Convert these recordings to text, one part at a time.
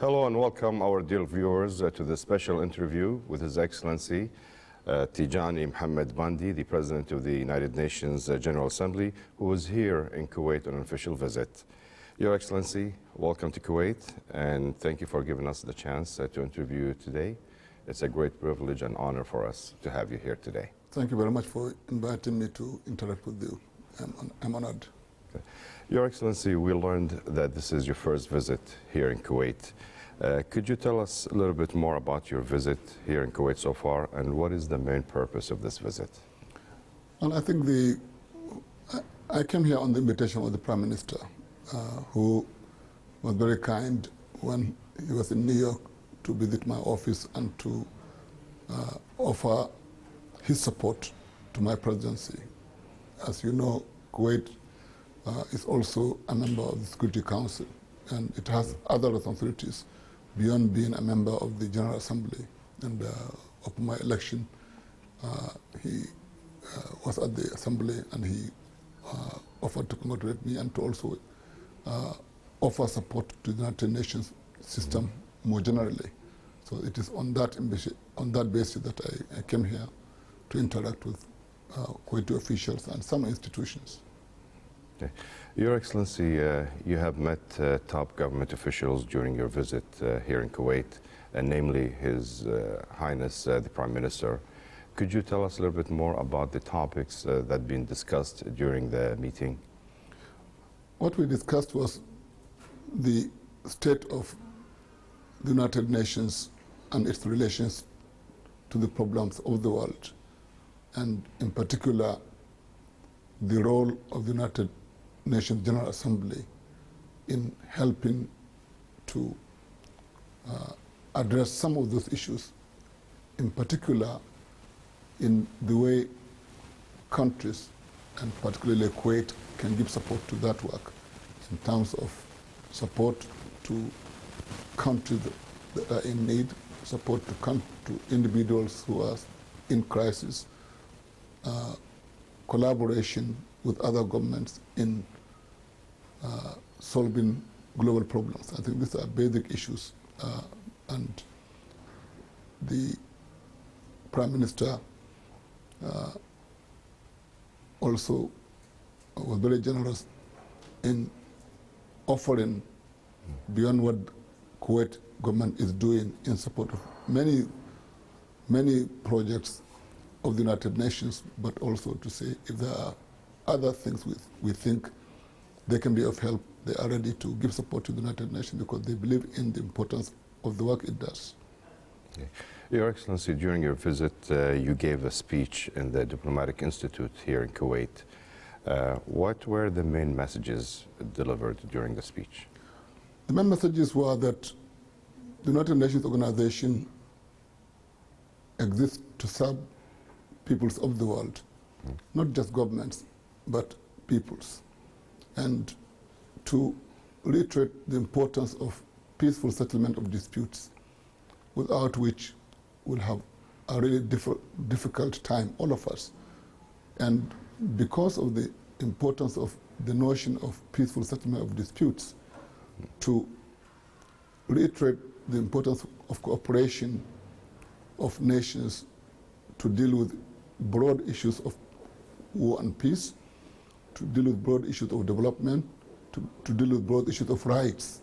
Hello and welcome our dear viewers to this special interview with His Excellency Tijani محمد Bandi, the President of the United Nations General Assembly, who is here in Kuwait on an official visit. Your Excellency, welcome to Kuwait, and thank you for giving us the chance to interview you today. It's a great privilege and honor for us to have you here today. Thank you very much for inviting me to interact with you. I'm honored. Okay. Your Excellency, we learned that this is your first visit here in Kuwait. Could you tell us a little bit more about your visit here in Kuwait so far, and what is the main purpose of this visit? Well, I think I came here on the invitation of the Prime Minister, who was very kind when he was in New York to visit my office and to offer his support to my presidency. As you know, Kuwait is also a member of the Security Council, and it has other responsibilities beyond being a member of the General Assembly. And upon my election, he was at the Assembly, and he offered to congratulate me and to also offer support to the United Nations system more generally. So it is on that basis that I came here to interact with Kuwaiti officials and some institutions. Okay. Your Excellency, you have met top government officials during your visit here in Kuwait, and namely His Highness the Prime Minister. Could you tell us a little bit more about the topics that have been discussed during the meeting? What we discussed was the state of the United Nations and its relations to the problems of the world, and in particular the role of the United Nations General Assembly in helping to address some of those issues, in particular in the way countries, and particularly Kuwait, can give support to that work in terms of support to countries that are in need, support to individuals who are in crisis, collaboration with other governments in solving global problems. I think these are basic issues, and the Prime Minister also was very generous in offering beyond what Kuwait government is doing in support of many projects of the United Nations, but also to say if there are other things we think they can be of help, they are ready to give support to the United Nations because they believe in the importance of the work it does. Okay. Your Excellency, during your visit, you gave a speech in the Diplomatic Institute here in Kuwait. What were the main messages delivered during the speech? The main messages were that the United Nations organization exists to serve peoples of the world, not just governments, but peoples, and to reiterate the importance of peaceful settlement of disputes, without which we'll have a really difficult time, all of us. And because of the importance of the notion of peaceful settlement of disputes, to reiterate the importance of cooperation of nations to deal with broad issues of war and peace, to deal with broad issues of development, to deal with broad issues of rights,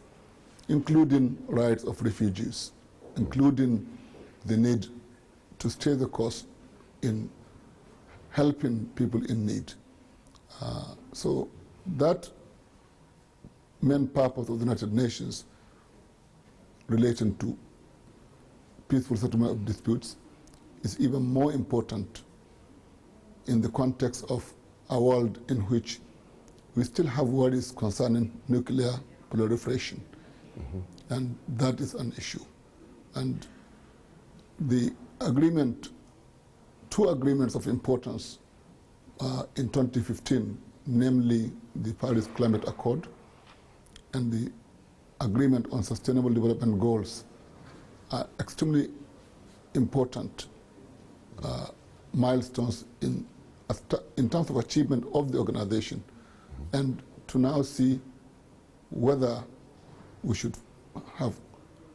including rights of refugees, including the need to stay the course in helping people in need. So that main purpose of the United Nations relating to peaceful settlement of disputes is even more important in the context of a world in which we still have worries concerning nuclear proliferation. And that is an issue. And the agreement, two agreements of importance in 2015, namely the Paris Climate Accord and the Agreement on Sustainable Development Goals, are extremely important milestones in terms of achievement of the organization, and to now see whether we should have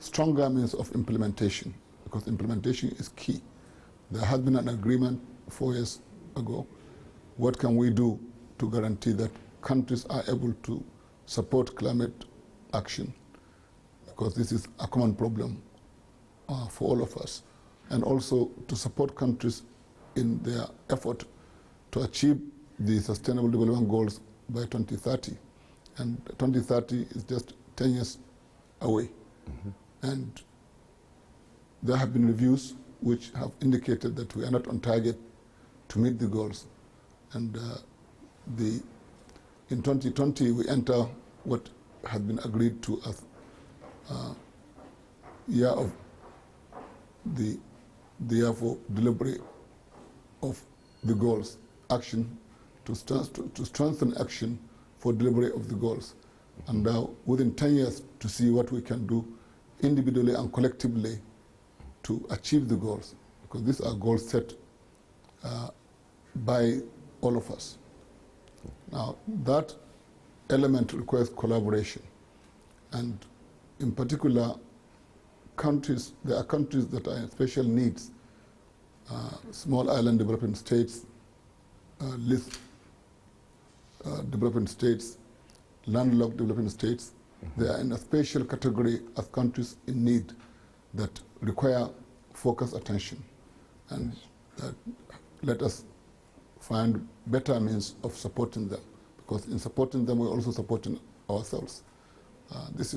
stronger means of implementation, because implementation is key. There has been an agreement 4 years ago. What can we do to guarantee that countries are able to support climate action? Because this is a common problem for all of us. And also to support countries in their effort to achieve the Sustainable Development Goals by 2030. And 2030 is just 10 years away. And there have been reviews which have indicated that we are not on target to meet the goals. And in 2020, we enter what had been agreed to as year of the year for delivery of the goals, action to strengthen action for delivery of the goals. And now within 10 years to see what we can do individually and collectively to achieve the goals, because these are goals set by all of us. Now that element requires collaboration, and in particular countries, there are countries that are in special needs, small island developing states, least developing states, landlocked developing states. They are in a special category of countries in need that require focused attention. And let us find better means of supporting them, because in supporting them, we're also supporting ourselves. This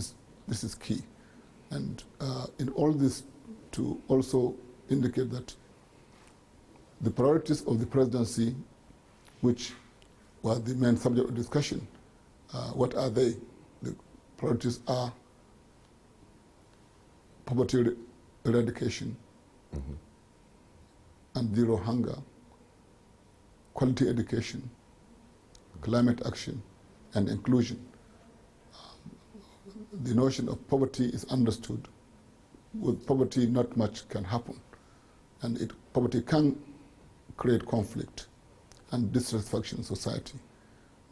is key. And in all this, to also indicate that the priorities of the presidency, which were the main subject of discussion, what are they? The priorities are poverty eradication and zero hunger, quality education, climate action, and inclusion. The notion of poverty is understood. With poverty, not much can happen. And poverty can create conflict and dissatisfaction in society.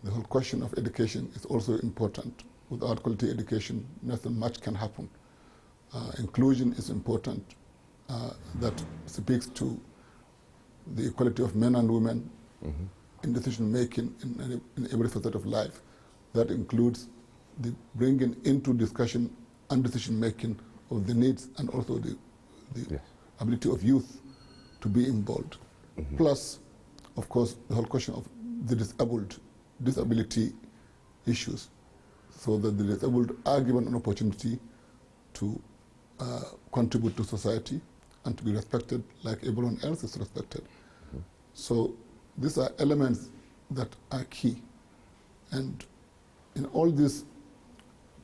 The whole question of education is also important. Without quality education, nothing much can happen. Inclusion is important. That speaks to the equality of men and women in decision making in every facet of life. That includes the bringing into discussion and decision making of the needs and also the ability of youth to be involved. Plus, of course, the whole question of the disability issues, so that the disabled are given an opportunity to contribute to society and to be respected like everyone else is respected. So these are elements that are key. And in all this,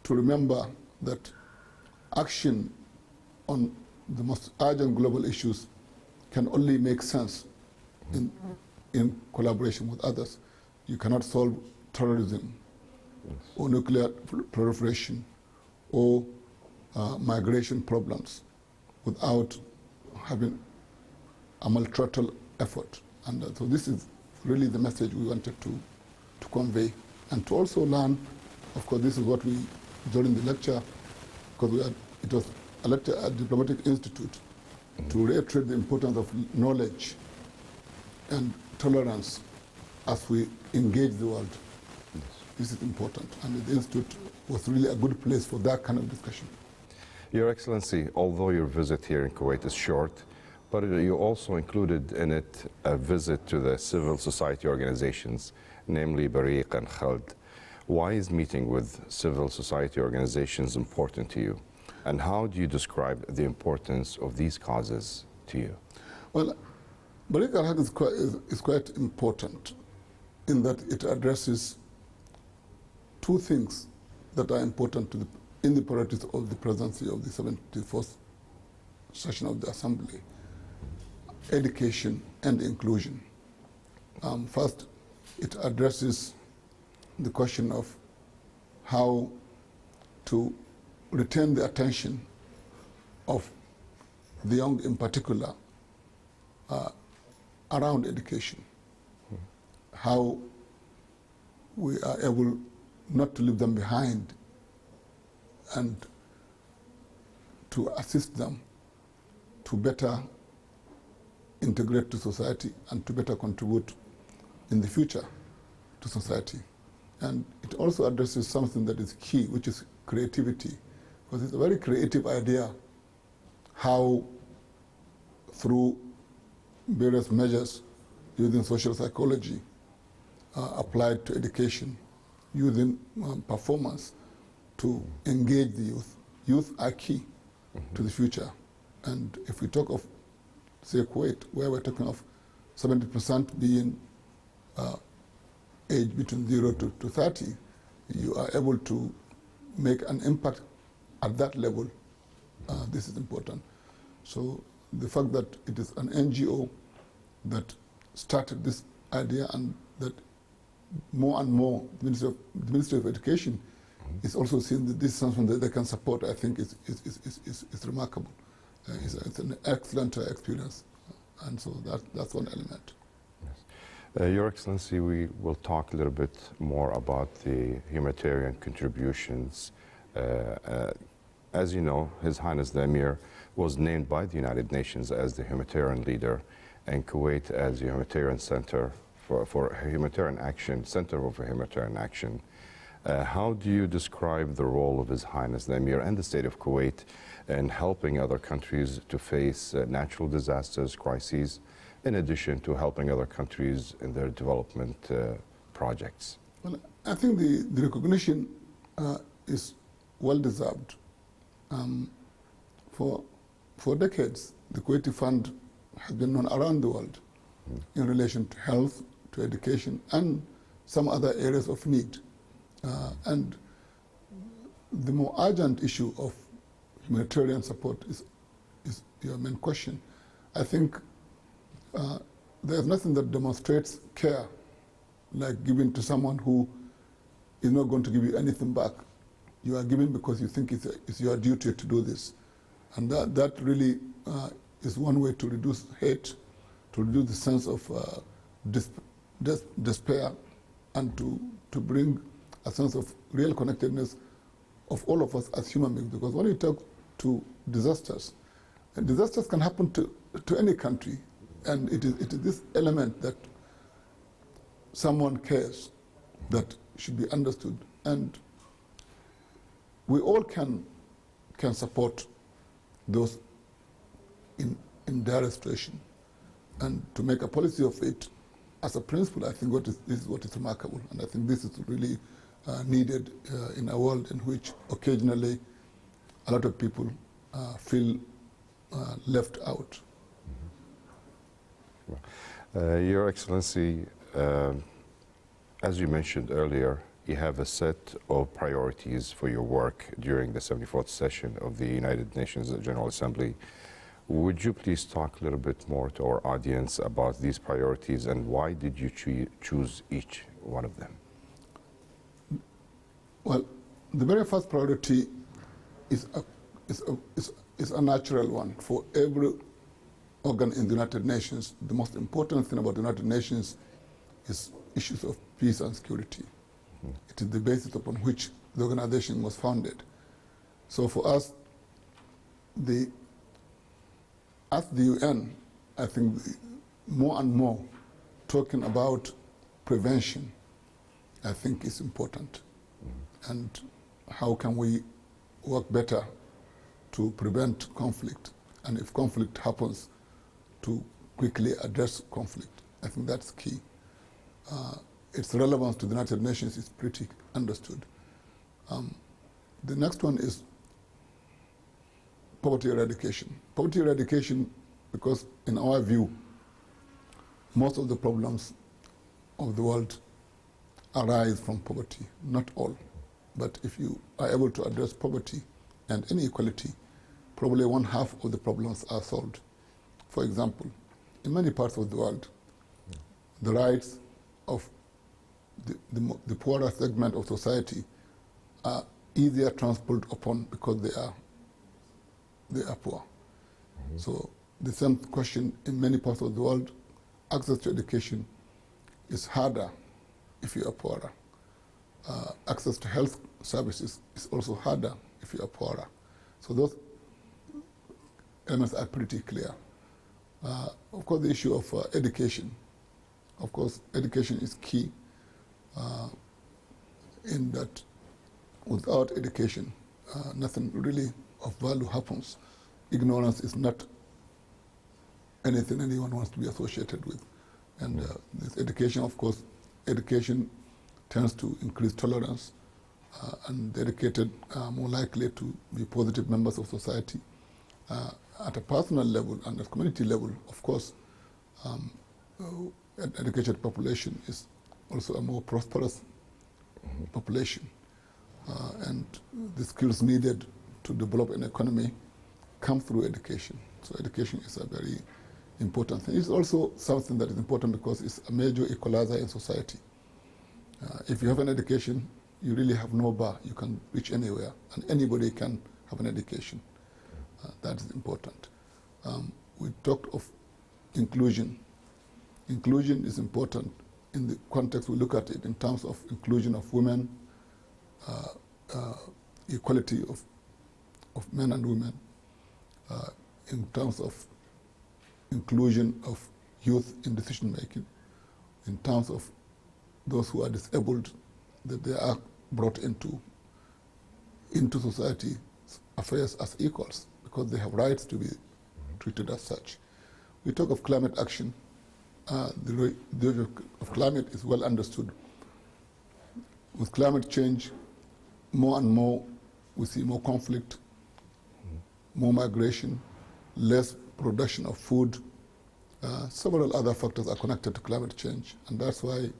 to remember that action on the most urgent global issues can only make sense in collaboration with others. You cannot solve terrorism or nuclear proliferation or migration problems without having a multilateral effort. And so this is really the message we wanted to convey, and to also learn. Of course, this is what we, during the lecture, because it was a lecture at Diplomatic Institute, to reiterate the importance of knowledge and tolerance as we engage the world. This is important, and the Institute was really a good place for that kind of discussion. Your Excellency, although your visit here in Kuwait is short, but you also included in it a visit to the civil society organizations, namely Bariq and Khald. Why is meeting with civil society organizations important to you? And how do you describe the importance of these causes to you? Well, Bariq and Khald is quite important in that it addresses two things that are important in the priorities of the presidency of the 74th session of the Assembly: education and inclusion. First, it addresses the question of how to retain the attention of the young in particular around education. How we are able not to leave them behind and to assist them to better integrate to society and to better contribute in the future to society. And it also addresses something that is key, which is creativity, because it's a very creative idea how through various measures using social psychology applied to education, using performance to engage the youth. Youth are key to the future. And if we talk of, say, Kuwait, where we're talking of 70% being age between 0 to 30, you are able to make an impact at that level. This is important. So the fact that it is an NGO that started this idea and that more and more the Ministry of Education is also seeing that this is something that they can support, I think is remarkable. It's an excellent experience. And so that's one element. Yes. Your Excellency, we will talk a little bit more about the humanitarian contributions. As you know, His Highness the Emir was named by the United Nations as the humanitarian leader and Kuwait as the humanitarian center for humanitarian action, Center for Humanitarian Action. How do you describe the role of His Highness the Emir and the state of Kuwait in helping other countries to face natural disasters, crises, in addition to helping other countries in their development projects? Well, I think the recognition is well deserved. For decades, the Kuwaiti Fund has been known around the world in relation to health, to education, and some other areas of need. And the more urgent issue of humanitarian support is your main question. I think there's nothing that demonstrates care like giving to someone who is not going to give you anything back. You are giving because you think it's your duty to do this. And that really is one way to reduce hate, to reduce the sense of despair, and to bring a sense of real connectedness of all of us as human beings. Because when you talk to disasters, and disasters can happen to any country, and it is this element that someone cares that should be understood. And we all can support those in dire situation. And to make a policy of it as a principle, I think this is what is remarkable. And I think this is really needed in a world in which occasionally a lot of people feel left out. Your Excellency, as you mentioned earlier, you have a set of priorities for your work during the 74th session of the United Nations General Assembly. Would you please talk a little bit more to our audience about these priorities and why did you choose each one of them? Well, the very first priority is a natural one for every organ in the United Nations. The most important thing about the United Nations is issues of peace and security. It is the basis upon which the organization was founded. So for us, as the UN, I think more and more talking about prevention, I think is important. And how can we work better to prevent conflict? And if conflict happens, to quickly address conflict. I think that's key. Its relevance to the United Nations is pretty understood. The next one is poverty eradication. Poverty eradication, because in our view, most of the problems of the world arise from poverty, not all. But if you are able to address poverty and inequality, probably 1/2 of the problems are solved. For example, in many parts of the world, the rights of the poorer segment of society are easier trampled upon because they are poor. So the same question in many parts of the world, access to education is harder if you are poorer. Access to health services is also harder if you are poorer. So those elements are pretty clear. Of course, the issue of education. Of course, education is key in that without education, nothing really of value happens. Ignorance is not anything anyone wants to be associated with. And this education, of course, education tends to increase tolerance, and the educated are more likely to be positive members of society. At a personal level and at community level, of course, an educated population is also a more prosperous population. And the skills needed to develop an economy come through education. So education is a very important thing. It's also something that is important because it's a major equalizer in society. If you have an education, you really have no bar. You can reach anywhere, and anybody can have an education. That is important. We talked of inclusion. Inclusion is important in the context we look at it in terms of inclusion of women, equality of men and women, in terms of inclusion of youth in decision making, in terms of those who are disabled, that they are brought into society affairs as equals because they have rights to be treated as such. We talk of climate action. The issue of climate is well understood. With climate change, more and more we see more conflict, more migration, less production of food. Several other factors are connected to climate change, and that's why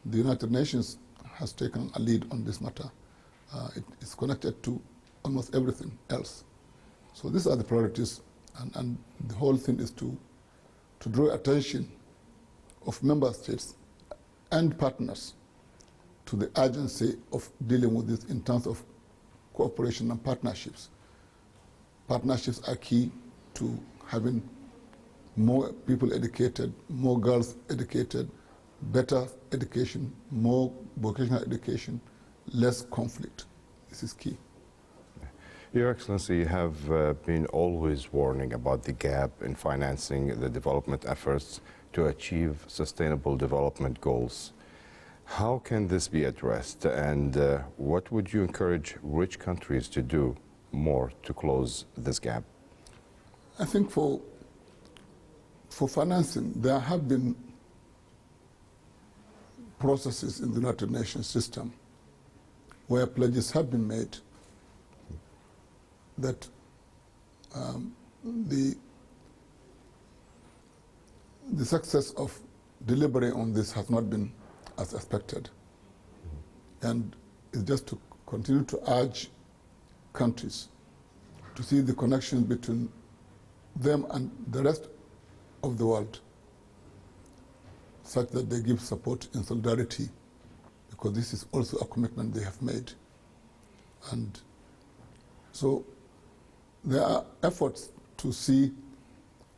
the United Nations has taken a lead on this matter. It is connected to almost everything else. So these are the priorities, and the whole thing is to draw attention of member states and partners to the urgency of dealing with this in terms of cooperation and partnerships. Partnerships are key to having more people educated, more girls educated, better education, more vocational education, less conflict. This is key. Your Excellency, you have been always warning about the gap in financing the development efforts to achieve sustainable development goals. How can this be addressed, and what would you encourage rich countries to do more to close this gap? I think for financing, there have been processes in the United Nations system where pledges have been made that the success of delivery on this has not been as expected. And it's just to continue to urge countries to see the connections between them and the rest of the world, such that they give support in solidarity, because this is also a commitment they have made. And so there are efforts to see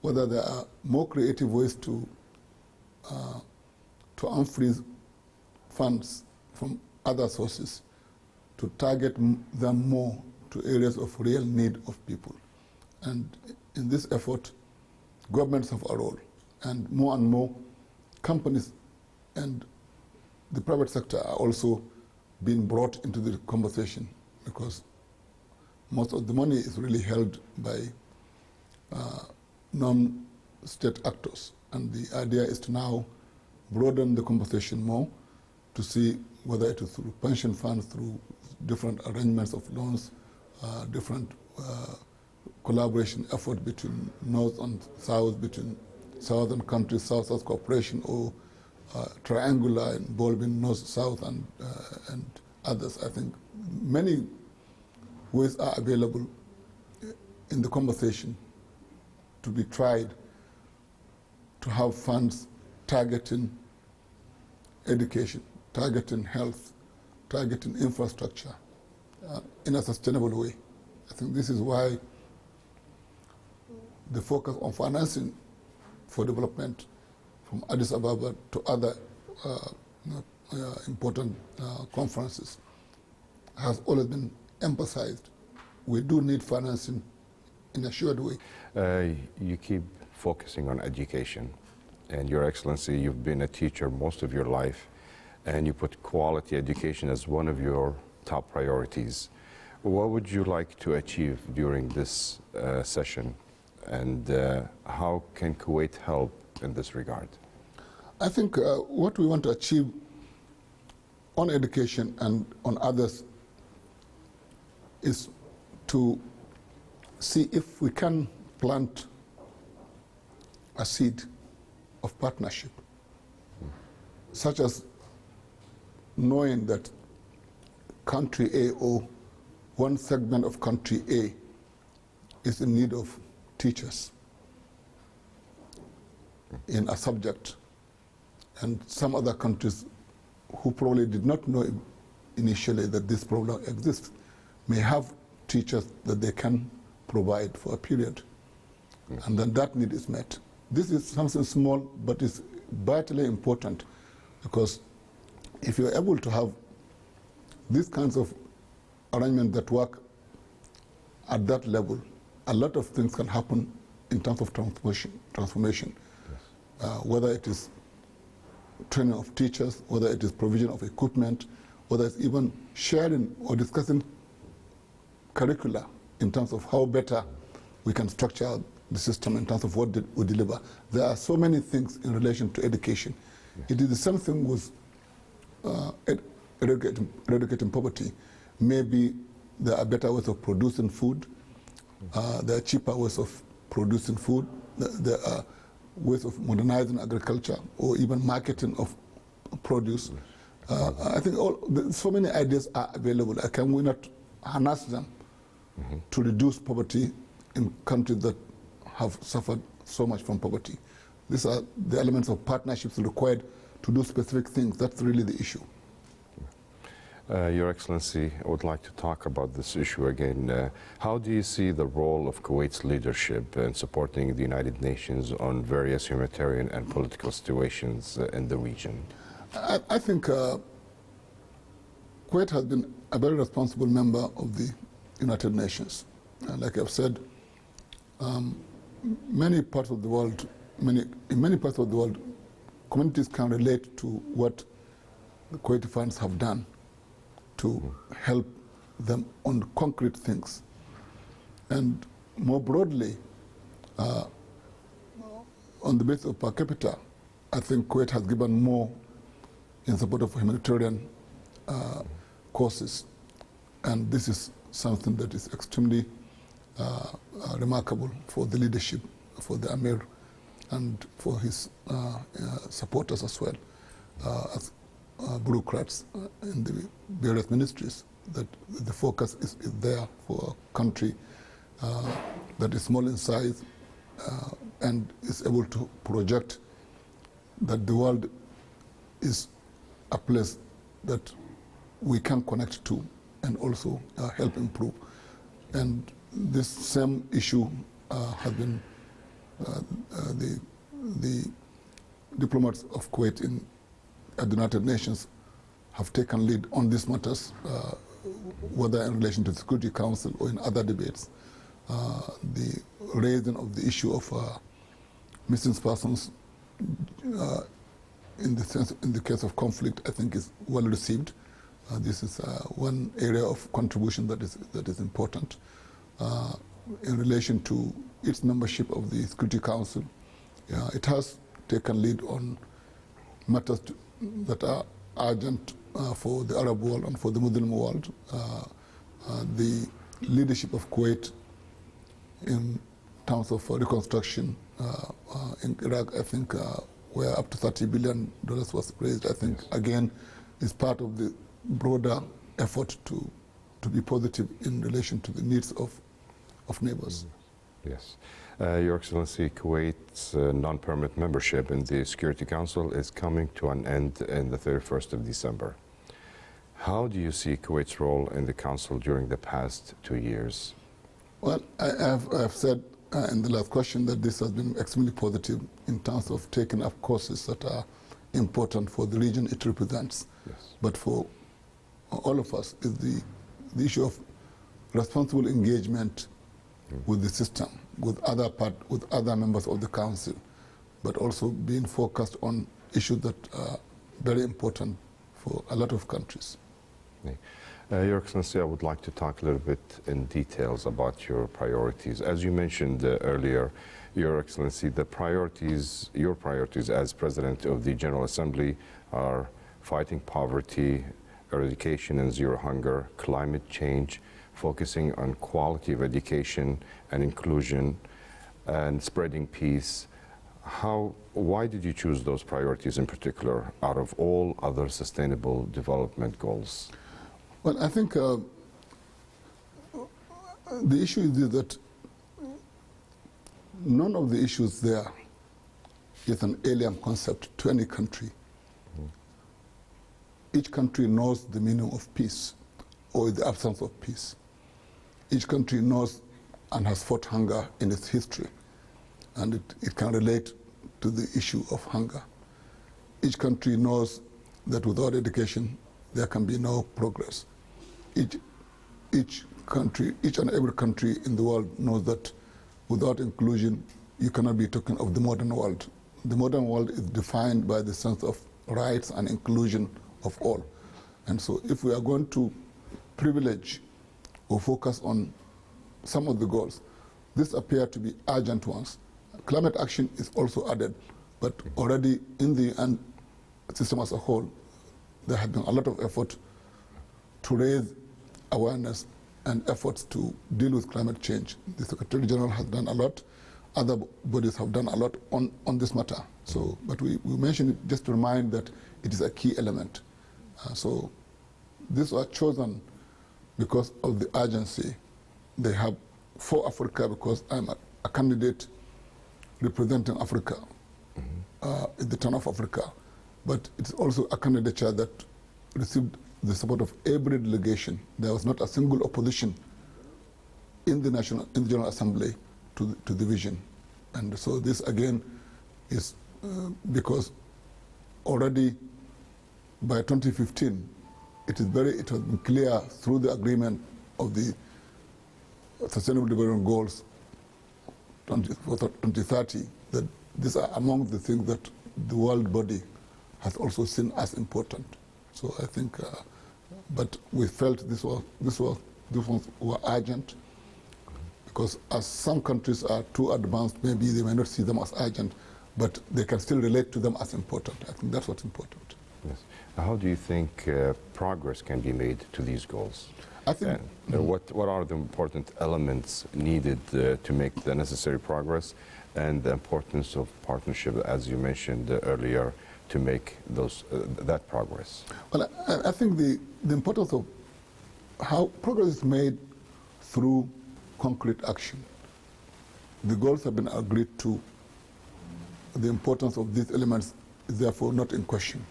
whether there are more creative ways to unfreeze funds from other sources, to target them more to areas of real need of people. And in this effort, governments have a role, and more companies and the private sector are also being brought into the conversation, because most of the money is really held by non-state actors. And the idea is to now broaden the conversation more to see whether it is through pension funds, through different arrangements of loans, different collaboration effort between North and South, between southern countries, South-South cooperation, or triangular involving North, South, and others. I think many ways are available in the conversation to be tried to have funds targeting education, targeting health, targeting infrastructure in a sustainable way. I think this is why the focus on financing for development from Addis Ababa to other important conferences has always been emphasized. We do need financing in a shared way. You keep focusing on education, and Your Excellency, you've been a teacher most of your life, and you put quality education as one of your top priorities. What would you like to achieve during this session, and how can Kuwait help in this regard? I think what we want to achieve on education and on others is to see if we can plant a seed of partnership, such as knowing that country A or one segment of country A is in need of teachers in a subject, and some other countries who probably did not know initially that this problem exists may have teachers that they can provide for a period, and then that need is met. This is something small, but it's vitally important, because if you're able to have these kinds of arrangements that work at that level, a lot of things can happen in terms of transformation. Yes. Whether it is training of teachers, whether it is provision of equipment, whether it's even sharing or discussing curricula in terms of how better we can structure the system in terms of what we deliver. There are so many things in relation to education. Yes. It is the same thing with eradicating poverty. Maybe there are better ways of producing food. There are cheaper ways of producing food. There are ways of modernizing agriculture or even marketing of produce. I think so many ideas are available. Can we not harness them to reduce poverty in countries that have suffered so much from poverty? These are the elements of partnerships required to do specific things. That's really the issue. Your Excellency, I would like to talk about this issue again. How do you see the role of Kuwait's leadership in supporting the United Nations on various humanitarian and political situations in the region? I think Kuwait has been a very responsible member of the United Nations. Like I've said, many parts of the world, in many parts of the world, communities can relate to what the Kuwaiti funds have done to help them on concrete things. And more broadly, on the basis of per capita, I think Kuwait has given more in support of humanitarian causes. And this is something that is extremely remarkable for the leadership, for the Amir, and for his supporters as well, as bureaucrats in the various ministries, that the focus is there for a country that is small in size and is able to project that the world is a place that we can connect to and also help improve. And this same issue has been the diplomats of Kuwait at the United Nations have taken lead on these matters, whether in relation to the Security Council or in other debates. The raising of the issue of missing persons in the case of conflict, I think, is well received. This is one area of contribution that is important. In relation to its membership of the Security Council, it has taken lead on matters that are urgent for the Arab world and for the Muslim world. The leadership of Kuwait in terms of reconstruction in Iraq, I think, where up to $30 billion was raised, I think, yes, again, is part of the broader effort to be positive in relation to the needs of neighbors. Yes. Your Excellency, Kuwait's non-permanent membership in the Security Council is coming to an end in the 31st of December. How do you see Kuwait's role in the Council during the past 2 years? Well, I have said in the last question that this has been extremely positive in terms of taking up causes that are important for the region it represents. Yes. But for all of us is the issue of responsible engagement with the system, with other members of the council, but also being focused on issues that are very important for a lot of countries. Your Excellency, I would like to talk a little bit in details about your priorities. As you mentioned earlier, Your Excellency, your priorities as President of the General Assembly are fighting poverty, eradication and zero hunger, climate change, focusing on quality of education and inclusion, and spreading peace. Why did you choose those priorities in particular out of all other sustainable development goals? Well, I think the issue is that none of the issues there is an alien concept to any country. Each country knows the meaning of peace or the absence of peace. Each country knows and has fought hunger in its history, and it can relate to the issue of hunger. Each country knows that without education, there can be no progress. Each and every country in the world knows that without inclusion, you cannot be talking of the modern world. The modern world is defined by the sense of rights and inclusion of all. And so if we are going to privilege or focus on some of the goals, these appear to be urgent ones. Climate action is also added, but already in the UN system as a whole, there has been a lot of effort to raise awareness and efforts to deal with climate change. The Secretary General has done a lot. Other bodies have done a lot on this matter. So, but we mentioned it just to remind that it is a key element. So these were chosen because of the urgency they have for Africa, because I'm a candidate representing Africa in the turn of Africa. But it's also a candidature that received the support of every delegation. There was not a single opposition in the General Assembly to the vision. And so this again is because already by 2015, it has been clear through the agreement of the Sustainable Development Goals for 2030 that these are among the things that the world body has also seen as important. So I think, but we felt these ones were urgent, because as some countries are too advanced, maybe they may not see them as urgent, but they can still relate to them as important. I think that's what's important. Yes. How do you think progress can be made to these goals? I think what are the important elements needed to make the necessary progress, and the importance of partnership, as you mentioned earlier, to make that progress? Well, I think the importance of how progress is made through concrete action. The goals have been agreed to. The importance of these elements is therefore not in question.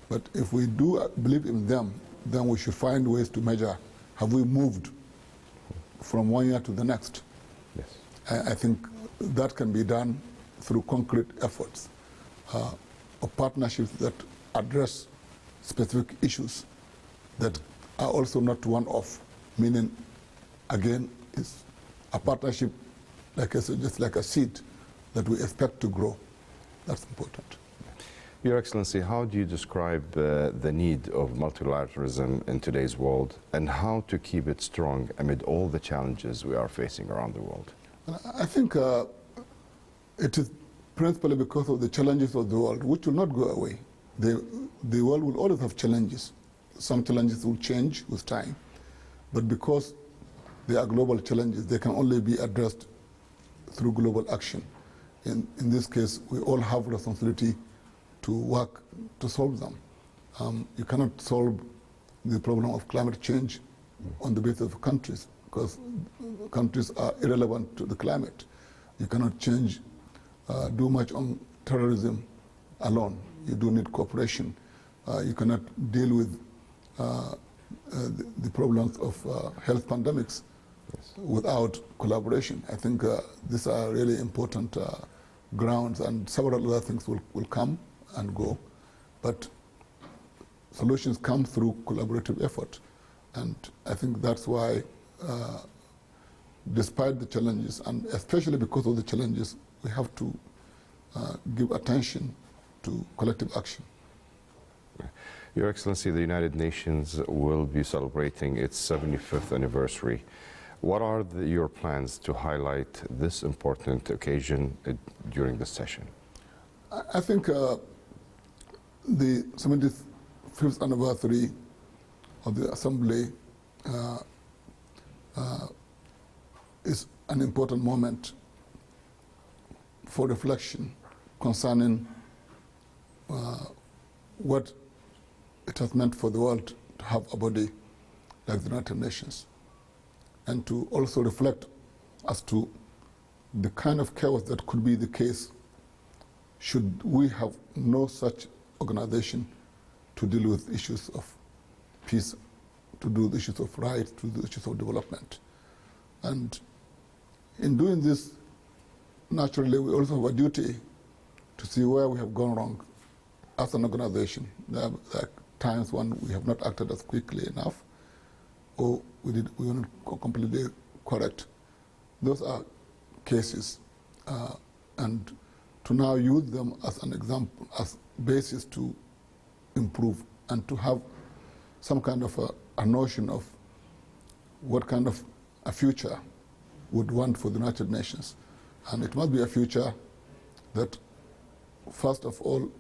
But if we do believe in them, then we should find ways to measure, have we moved from one year to the next? Yes. I think that can be done through concrete efforts of partnerships that address specific issues that are also not one-off, meaning, again, it's a partnership just like a seed that we expect to grow. That's important. Your Excellency, how do you describe the need of multilateralism in today's world, and how to keep it strong amid all the challenges we are facing around the world? I think it is principally because of the challenges of the world, which will not go away. The world will always have challenges. Some challenges will change with time, but because they are global challenges, they can only be addressed through global action. In this case, we all have responsibility to work to solve them. You cannot solve the problem of climate change on the basis of countries, because countries are irrelevant to the climate. You cannot do much on terrorism alone. You do need cooperation. You cannot deal with the problems of health pandemics without collaboration. I think these are really important grounds, and several other things will come and go, but solutions come through collaborative effort. And I think that's why despite the challenges, and especially because of the challenges, we have to give attention to collective action. Your Excellency, the United Nations will be celebrating its 75th anniversary. What are your plans to highlight this important occasion during this session? I think the 75th anniversary of the Assembly is an important moment for reflection concerning what it has meant for the world to have a body like the United Nations, and to also reflect as to the kind of chaos that could be the case should we have no such organization to deal with issues of peace, to do the issues of rights, to do the issues of development. And in doing this, naturally, we also have a duty to see where we have gone wrong as an organization. There are times when we have not acted as quickly enough, or we were not completely correct. Those are cases, and to now use them as an example, as basis to improve, and to have some kind of a notion of what kind of a future would want for the United Nations. And it must be a future that, first of all,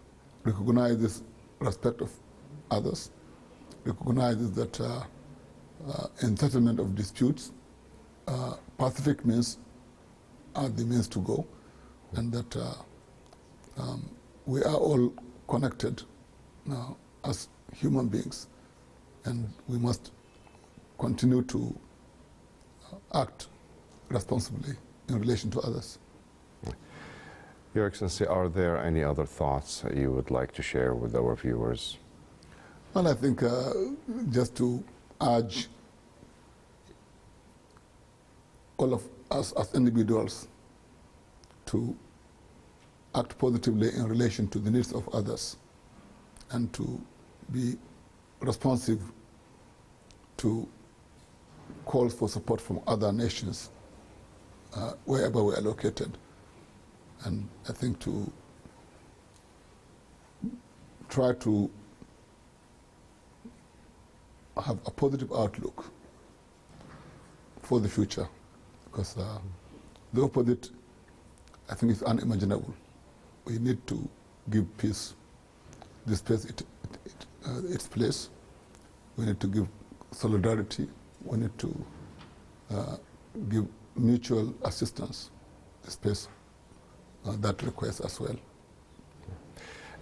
recognizes respect of others, recognizes that in settlement of disputes, pacific means are the means to go, and that we are all connected now as human beings, and we must continue to act responsibly in relation to others. Your Excellency, are there any other thoughts you would like to share with our viewers? Well, I think just to urge all of us as individuals to act positively in relation to the needs of others, and to be responsive to calls for support from other nations wherever we are located. And I think to try to have a positive outlook for the future, because the opposite, I think, is unimaginable. We need to give peace this place its place. We need to give solidarity. We need to give mutual assistance the space that requires as well.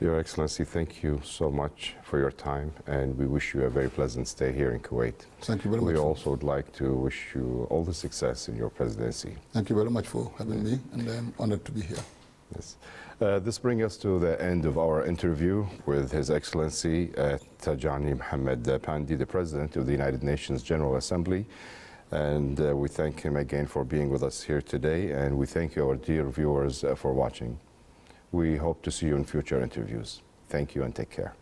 Your Excellency, thank you so much for your time, and we wish you a very pleasant stay here in Kuwait. Thank you very much. We also would like to wish you all the success in your presidency. Thank you very much for having me, and I'm honored to be here. Yes. This brings us to the end of our interview with His Excellency Tijani محمد Bandi, the President of the United Nations General Assembly. And we thank him again for being with us here today, and we thank you, our dear viewers, for watching. We hope to see you in future interviews. Thank you and take care.